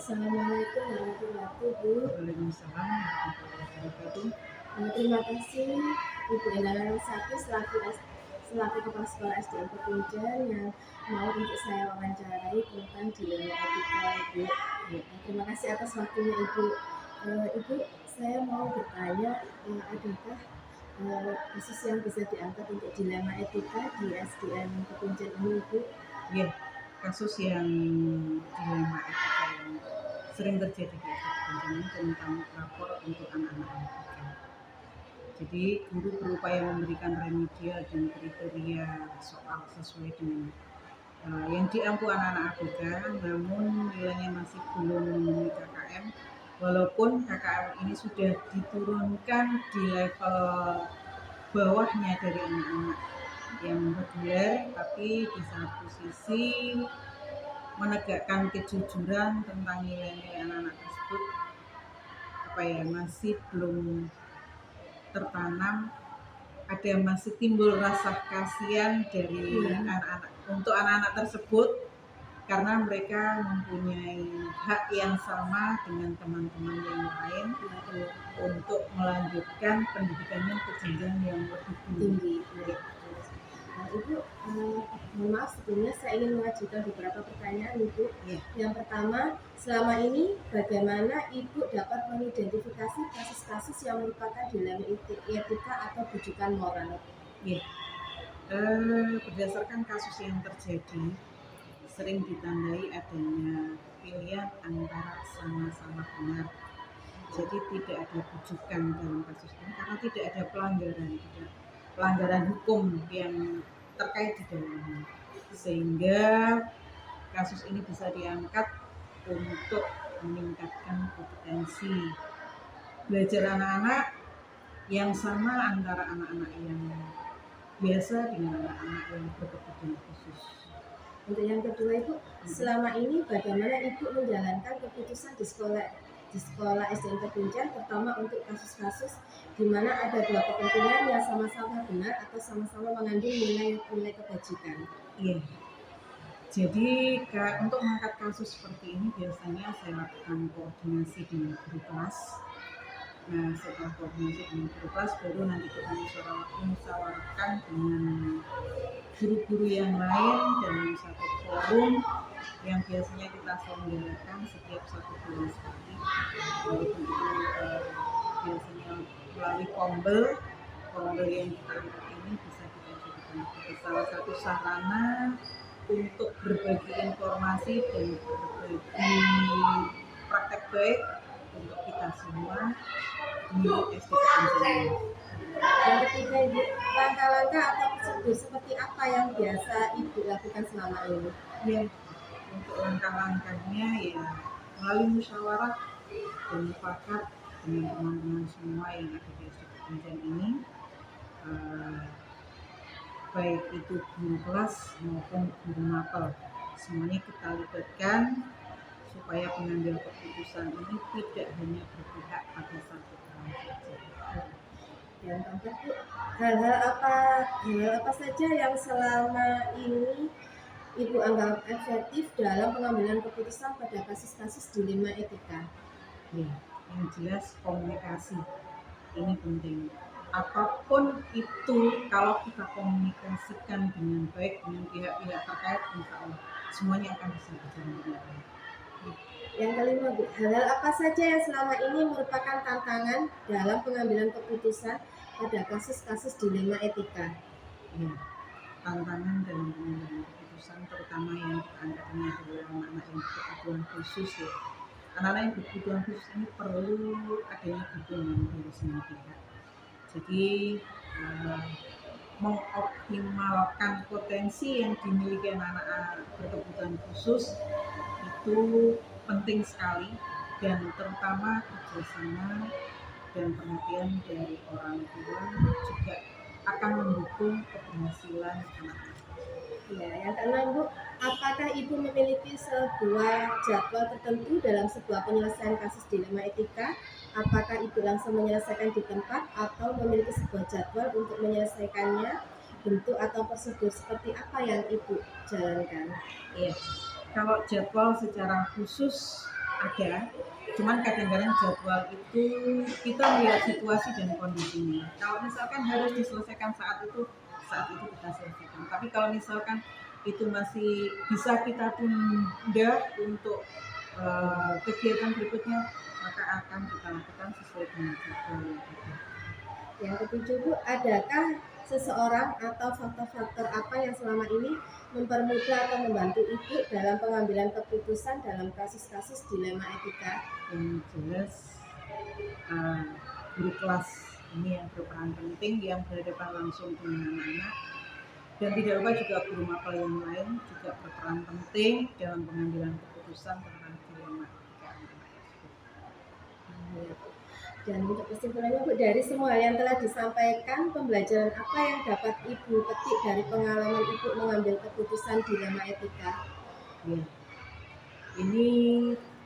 Assalamualaikum warahmatullahi wabarakatuh. Waalaikumsalam warahmatullahi wabarakatuh. Terima kasih Ibu Endang Sati selaku Kepala Sekolah SDN Pekunjan yang mau untuk saya wawancarai tentang dilema etika Ibu. Terima kasih atas waktunya Ibu. Ibu, saya mau bertanya, adakah kasus yang bisa diangkat untuk dilema etika di SDN Pekunjan ini Ibu? Ya, kasus yang dilema etika yang sering terjadi di SDN ini tentang lapor untuk anak-anak ABK. Jadi guru berupaya memberikan remedial dan kriteria soal sesuai dengan yang diampu anak-anak ABK, namun nilainya masih belum memenuhi KKM. Walaupun KKM ini sudah diturunkan di level bawahnya dari anak-anak yang reguler, tapi di satu sisi menegakkan kejujuran tentang nilai-nilai anak-anak tersebut masih belum tertanam. Ada masih timbul rasa kasihan dari anak-anak untuk anak-anak tersebut karena mereka mempunyai hak yang sama dengan teman-teman yang lain untuk melanjutkan pendidikannya ke jenjang yang lebih tinggi. Ibu, mohon maaf sebelumnya saya ingin mengajukan beberapa pertanyaan Ibu. Yang pertama, selama ini bagaimana Ibu dapat mengidentifikasi kasus-kasus yang merupakan dilema etika atau bujukan moral? Berdasarkan kasus yang terjadi, sering ditandai adanya pilihan antara sama-sama benar. Jadi tidak ada bujukan dalam kasus ini karena tidak ada pelanggaran hukum yang terkait di dalamnya, sehingga kasus ini bisa diangkat untuk meningkatkan kompetensi belajar anak-anak yang sama antara anak-anak yang biasa dengan anak-anak yang berkebutuhan khusus. Untuk yang kedua Ibu, selama ini bagaimana Ibu menjalankan keputusan di sekolah SDN Pekunjan, terutama untuk kasus-kasus di mana ada dua kepentingan yang sama-sama benar atau sama-sama mengandung nilai kebajikan? Jadi untuk mengangkat kasus seperti ini biasanya saya lakukan koordinasi dengan guru kelas. Nah, setelah koordinasi dengan guru kelas baru nanti kita musyawarahkan dengan guru-guru yang lain dalam satu forum yang biasanya kita selenggarakan setiap 1 bulan sekali. Walaupun itu biasanya melalui kombel yang kita lihat ini bisa kita jadikan salah satu sarana untuk berbagi informasi dan berbagi praktek baik untuk kita semua di SDN. Yang ketiga Ibu, langkah-langkah atau prosedur seperti apa yang biasa Ibu lakukan selama ini? Untuk langkah-langkahnya melalui musyawarah dan mufakat dengan teman-teman semua yang ada di SDN ini, baik itu guru kelas maupun guru mapel, semuanya kita libatkan supaya pengambil keputusan ini tidak hanya berpihak pada satu orang saja. Yang keempat Bu, hal-hal apa saja yang selama ini Ibu anggap efektif dalam pengambilan keputusan pada kasus-kasus dilema etika? Yang jelas komunikasi ini penting. Apapun itu, kalau kita komunikasikan dengan baik dengan pihak-pihak terkait, insya Allah semuanya akan bisa berjalan dengan baik. Yang kelima Bu, hal-hal apa saja yang selama ini merupakan tantangan dalam pengambilan keputusan pada kasus-kasus dilema etika? Tantangan dalam pengambilan keputusan terutama yang kita angkat ini adalah anak-anak yang berkebutuhan khusus Anak-anak yang berkebutuhan khusus ini perlu adanya dukungan dari semua pihak. Jadi mengoptimalkan potensi yang dimiliki anak-anak berkebutuhan khusus itu penting sekali, dan terutama kerjasama dan perhatian dari orang tua juga akan mendukung keberhasilan anak-anak. Yang keenam Bu, apakah Ibu memiliki sebuah jadwal tertentu dalam sebuah penyelesaian kasus dilema etika? Apakah Ibu langsung menyelesaikan di tempat atau memiliki sebuah jadwal untuk menyelesaikannya? Bentuk atau prosedur seperti apa yang Ibu jalankan? Kalau jadwal secara khusus ada, cuman kadang-kadang jadwal itu kita melihat situasi dan kondisinya. Kalau misalkan harus diselesaikan saat itu kita selesaikan. Tapi kalau misalkan itu masih bisa kita tunda untuk kegiatan berikutnya, maka akan kita lakukan sesuai dengan jadwal. Yang ketujuh Bu, adakah seseorang atau faktor-faktor apa yang selama ini mempermudah atau membantu Ibu dalam pengambilan keputusan dalam kasus-kasus dilema etika? Yang jelas guru kelas ini yang berperan penting, yang berhadapan langsung dengan anak-anak, dan tidak lupa juga guru mapel yang lain juga berperan penting dalam pengambilan keputusan tentang dilema etika anak-anak. Dan untuk kesimpulannya Bu, dari semua yang telah disampaikan, pembelajaran apa yang dapat Ibu petik dari pengalaman Ibu mengambil keputusan dilema etika? Ya, ini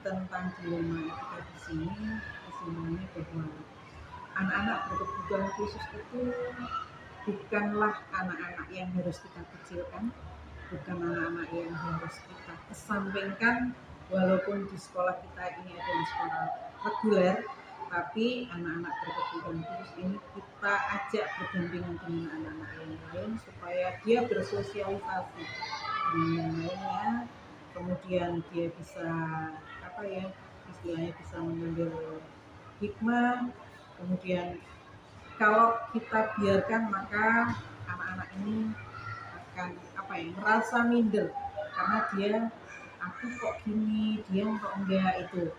tentang dilema etika di sini kesimpulannya bahwa anak-anak berkebutuhan khusus itu bukanlah anak-anak yang harus kita kecilkan, bukan anak-anak yang harus kita kesampingkan, walaupun di sekolah kita ini adalah sekolah reguler, tapi anak-anak berkebutuhan khusus ini kita ajak berdampingan dengan anak-anak yang lain supaya dia bersosialisasi dengan yang lainnya, kemudian dia bisa istilahnya bisa mengambil hikmah. Kemudian kalau kita biarkan, maka anak-anak ini akan merasa minder karena dia aku kok gini, dia kok enggak itu.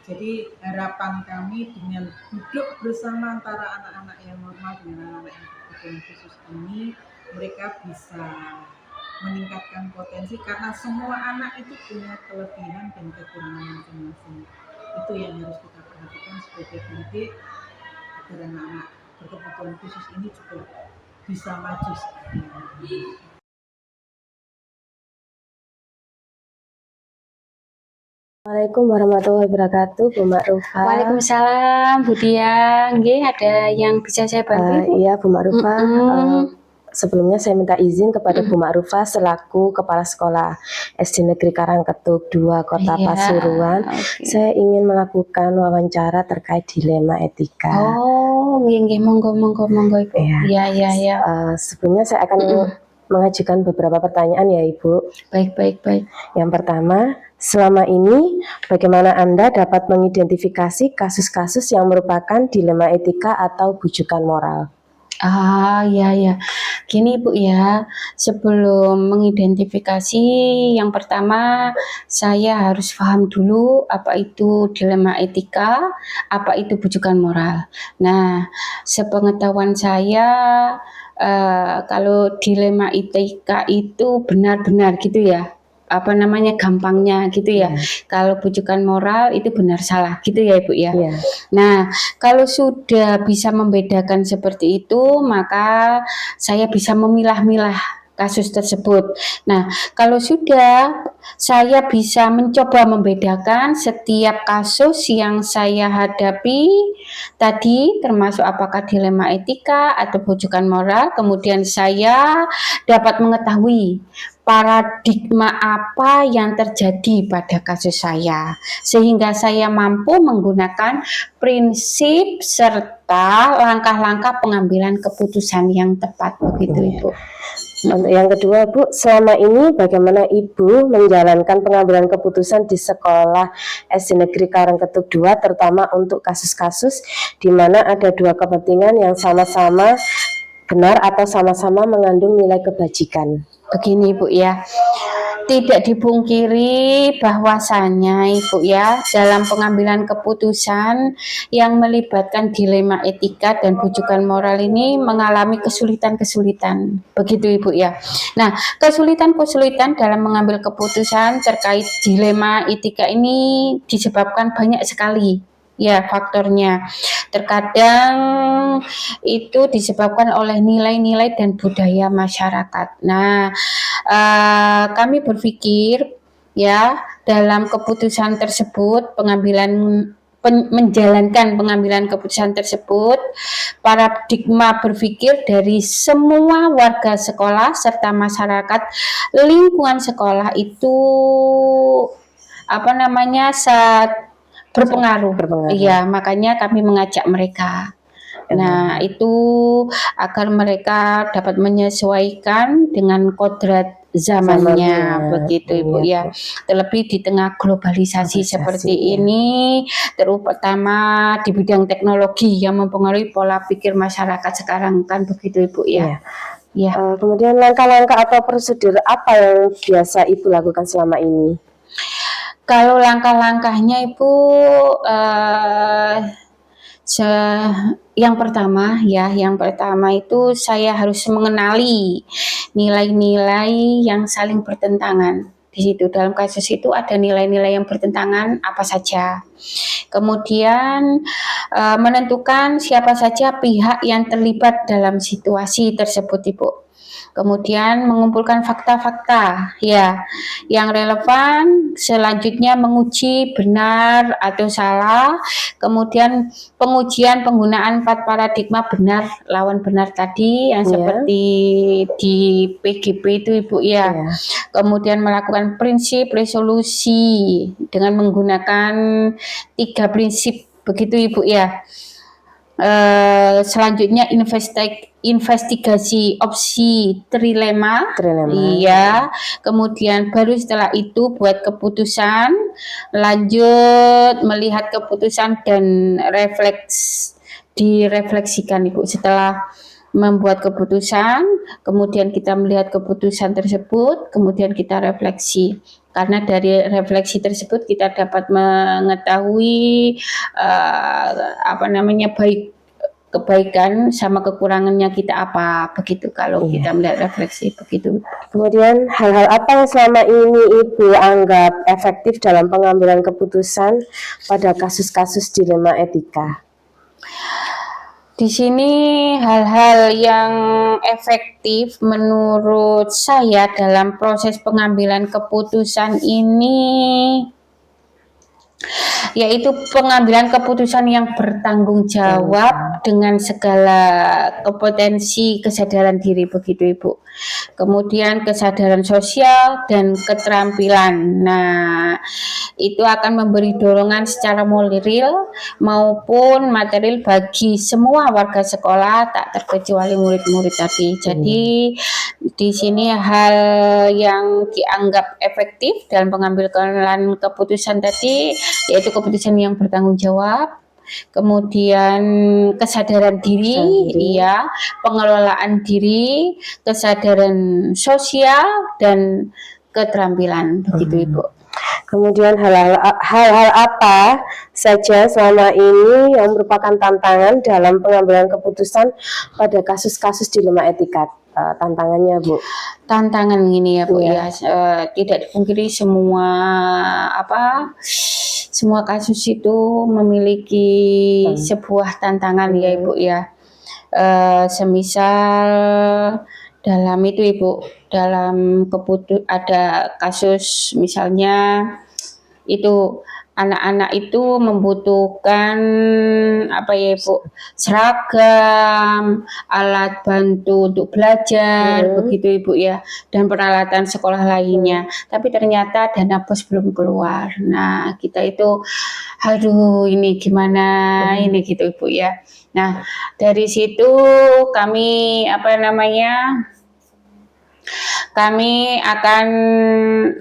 Jadi harapan kami dengan duduk bersama antara anak-anak yang normal dengan anak-anak yang berkebutuhan khusus ini, mereka bisa meningkatkan potensi karena semua anak itu punya kelebihan dan kekurangan masing-masing. Itu yang harus kita perhatikan sebagai pendidik agar anak-anak berkebutuhan khusus ini juga bisa maju. Assalamualaikum warahmatullahi wabarakatuh, Bu Ma'rufah. Waalaikumsalam, Bu Dia. Nggih, ada yang bisa saya bantu? Iya, Bu Ma'rufah. Sebelumnya saya minta izin kepada Bu Ma'rufah selaku Kepala Sekolah SD Negeri Karangketuk 2 Kota Pasuruan. Saya ingin melakukan wawancara terkait dilema etika. Oh, nggih, monggo Ibu. Iya. Sebelumnya saya akan mengajukan beberapa pertanyaan ya Ibu. Baik. Yang pertama, selama ini bagaimana Anda dapat mengidentifikasi kasus-kasus yang merupakan dilema etika atau bujukan moral? Iya. Gini Bu ya, sebelum mengidentifikasi, yang pertama saya harus paham dulu apa itu dilema etika, apa itu bujukan moral. Nah, sepengetahuan saya, kalau dilema etika itu benar-benar gitu ya, gampangnya gitu ya. Kalau bujukan moral itu benar salah gitu ya Ibu ya. Nah, kalau sudah bisa membedakan seperti itu, maka saya bisa memilah-milah kasus tersebut. Nah, kalau sudah, saya bisa mencoba membedakan setiap kasus yang saya hadapi tadi, termasuk apakah dilema etika atau bujukan moral. Kemudian saya dapat mengetahui paradigma apa yang terjadi pada kasus saya, sehingga saya mampu menggunakan prinsip serta langkah-langkah pengambilan keputusan yang tepat, begitu Ibu. Untuk yang kedua Bu, selama ini bagaimana Ibu menjalankan pengambilan keputusan di sekolah SD Negeri Karangketuk 2, terutama untuk kasus-kasus di mana ada dua kepentingan yang sama-sama benar atau sama-sama mengandung nilai kebajikan? Begini Bu ya, tidak dipungkiri bahwasanya Ibu ya, dalam pengambilan keputusan yang melibatkan dilema etika dan bujukan moral ini mengalami kesulitan-kesulitan, begitu Ibu ya. Nah, kesulitan-kesulitan dalam mengambil keputusan terkait dilema etika ini disebabkan banyak sekali ya faktornya. Terkadang itu disebabkan oleh nilai-nilai dan budaya masyarakat. Nah, kami berpikir ya, dalam keputusan tersebut, menjalankan pengambilan keputusan tersebut, paradigma berpikir dari semua warga sekolah serta masyarakat lingkungan sekolah itu berpengaruh. Berpengaruh. Iya, makanya kami mengajak mereka. Nah, itu agar mereka dapat menyesuaikan dengan kodrat zamannya, begitu Ibu iya, ya. Terlebih di tengah globalisasi seperti iya. ini, terutama di bidang teknologi yang mempengaruhi pola pikir masyarakat sekarang kan begitu Ibu ya. Iya. Ya. Kemudian langkah-langkah atau prosedur apa yang biasa Ibu lakukan selama ini? Kalau langkah-langkahnya Ibu, yang pertama itu saya harus mengenali nilai-nilai yang saling bertentangan. Di situ dalam kasus itu ada nilai-nilai yang bertentangan apa saja. Kemudian menentukan siapa saja pihak yang terlibat dalam situasi tersebut, Ibu. Kemudian mengumpulkan fakta-fakta ya yang relevan, selanjutnya menguji benar atau salah, kemudian pengujian penggunaan 4 paradigma benar lawan benar tadi yang seperti di PGP itu Ibu ya. Kemudian melakukan prinsip resolusi dengan menggunakan 3 prinsip begitu Ibu ya. Selanjutnya investigasi opsi trilema. Iya. Kemudian baru setelah itu buat keputusan, lanjut melihat keputusan dan direfleksikan Ibu. Setelah membuat keputusan, kemudian kita melihat keputusan tersebut, kemudian kita refleksi. Karena dari refleksi tersebut kita dapat mengetahui kebaikan sama kekurangannya kita apa, begitu kalau kita melihat refleksi begitu. Kemudian hal-hal apa yang selama ini Ibu anggap efektif dalam pengambilan keputusan pada kasus-kasus dilema etika? Di sini hal-hal yang efektif menurut saya dalam proses pengambilan keputusan ini yaitu pengambilan keputusan yang bertanggung jawab dengan segala kompetensi kesadaran diri begitu Ibu. Kemudian kesadaran sosial dan keterampilan. Nah, itu akan memberi dorongan secara moral maupun material bagi semua warga sekolah tak terkecuali murid-murid tadi. Jadi di sini hal yang dianggap efektif dalam pengambilan keputusan tadi yaitu keputusan yang bertanggung jawab, kemudian kesadaran diri, iya, pengelolaan diri, kesadaran sosial dan keterampilan begitu Ibu. Kemudian hal-hal apa saja selama ini yang merupakan tantangan dalam pengambilan keputusan pada kasus-kasus dilema etika? Tantangannya Bu? Tantangan ini ya Bu ya, tidak dipungkiri semua kasus itu memiliki sebuah tantangan ya Ibu ya. Semisal dalam itu Ibu, dalam ada kasus misalnya itu anak-anak itu membutuhkan Ibu, seragam, alat bantu untuk belajar begitu Ibu ya, dan peralatan sekolah lainnya. Tapi ternyata dana BOS belum keluar. Nah, kita itu aduh ini gimana ini gitu Ibu ya. Nah, dari situ kami kami akan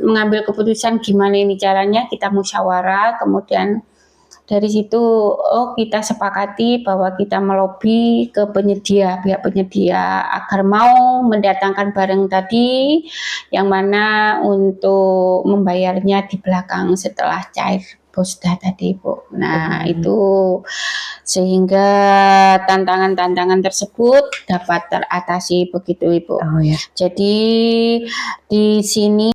mengambil keputusan gimana ini caranya, kita musyawarah, kemudian dari situ kita sepakati bahwa kita melobi ke pihak penyedia agar mau mendatangkan barang tadi yang mana untuk membayarnya di belakang setelah cair posda tadi Bu. Nah itu sehingga tantangan-tantangan tersebut dapat teratasi begitu Ibu. Jadi di sini